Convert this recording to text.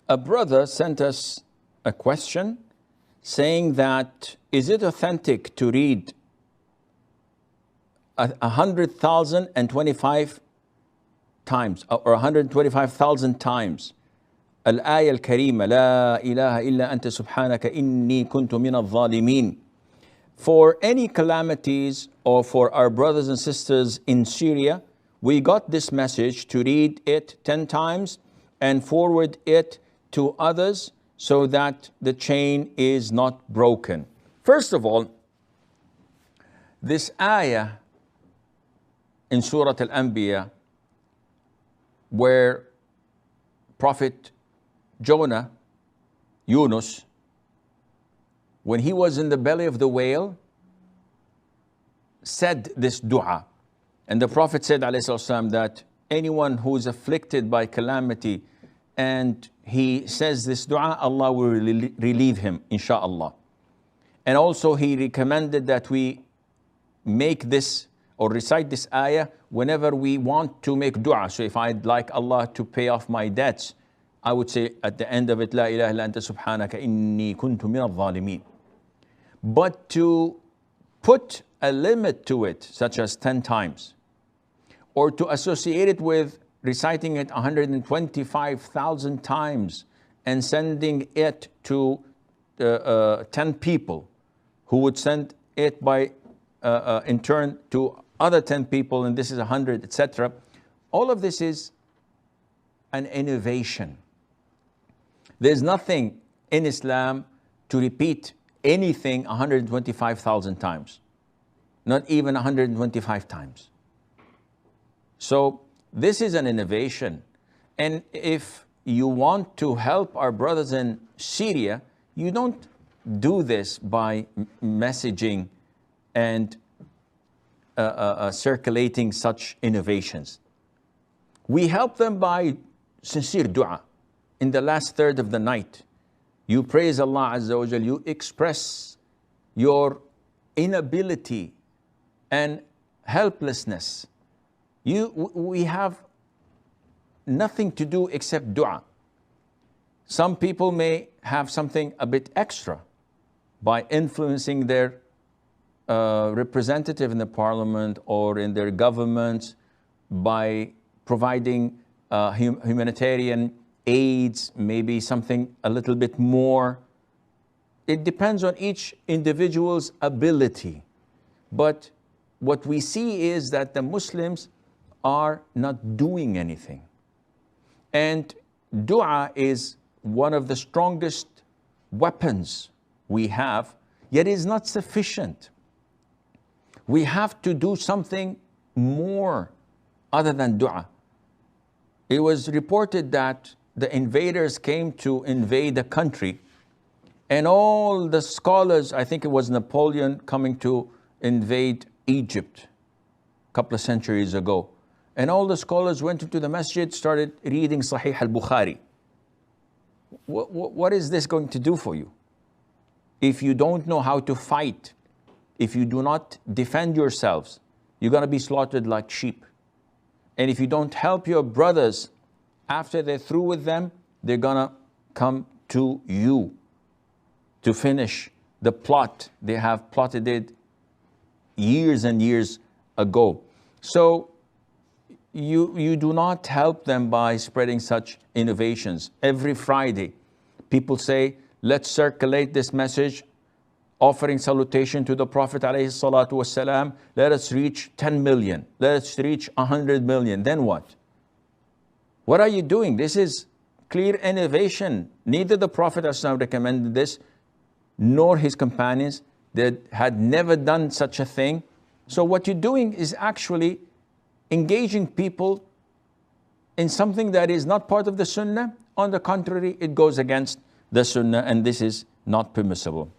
A brother sent us a question saying that, is it authentic to read 100,025 times or 125,000 times Al-Ayat Kareema, La ilaha illa anta subhanaka inni kuntu min al-zalimin, for any calamities or for our brothers and sisters in Syria? We got this message to read it 10 times and forward it to others so that the chain is not broken. First of all, this ayah in Surah Al-Anbiya, where Prophet Jonah, Yunus, when he was in the belly of the whale, said this dua. And the Prophet said, ﷺ, that anyone who is afflicted by calamity and he says this dua, Allah will relieve him, insha'Allah. And also he recommended that we make this or recite this ayah whenever we want to make dua. So if I'd like Allah to pay off my debts, I would say at the end of it, La ilaha illa anta subhanaka inni kuntu min al-zalimin. But to put a limit to it, such as 10 times, or to associate it with reciting it 125,000 times and sending it to 10 people who would send it by in turn to other 10 people, and this is 100, etc. All of this is an innovation. There's nothing in Islam to repeat anything 125,000 times, not even 125 times. So this is an innovation. And if you want to help our brothers in Syria, you don't do this by messaging and circulating such innovations. We help them by sincere dua. In the last third of the night, you praise Allah Azza wa Jal, you express your inability and helplessness. We have nothing to do except dua. Some people may have something a bit extra by influencing their representative in the parliament or in their government, by providing humanitarian aids, maybe something a little bit more. It depends on each individual's ability. But what we see is that the Muslims are not doing anything. And dua is one of the strongest weapons we have, yet it is not sufficient. We have to do something more other than dua. It was reported that the invaders came to invade a country, and all the scholars, I think it was Napoleon coming to invade Egypt a couple of centuries ago, and all the scholars went into the masjid, started reading Sahih al-Bukhari. What is this going to do for you? If you don't know how to fight, if you do not defend yourselves, you're going to be slaughtered like sheep. And if you don't help your brothers after they're through with them, they're going to come to you to finish the plot. They have plotted it years and years ago. So you do not help them by spreading such innovations. Every Friday, people say, let's circulate this message, offering salutation to the Prophet ﷺ. Let us reach 10 million. Let us reach 100 million. Then what? What are you doing? This is clear innovation. Neither the Prophet ﷺ recommended this, nor his companions. They had never done such a thing. So what you're doing is actually engaging people in something that is not part of the Sunnah. On the contrary, it goes against the Sunnah, and this is not permissible.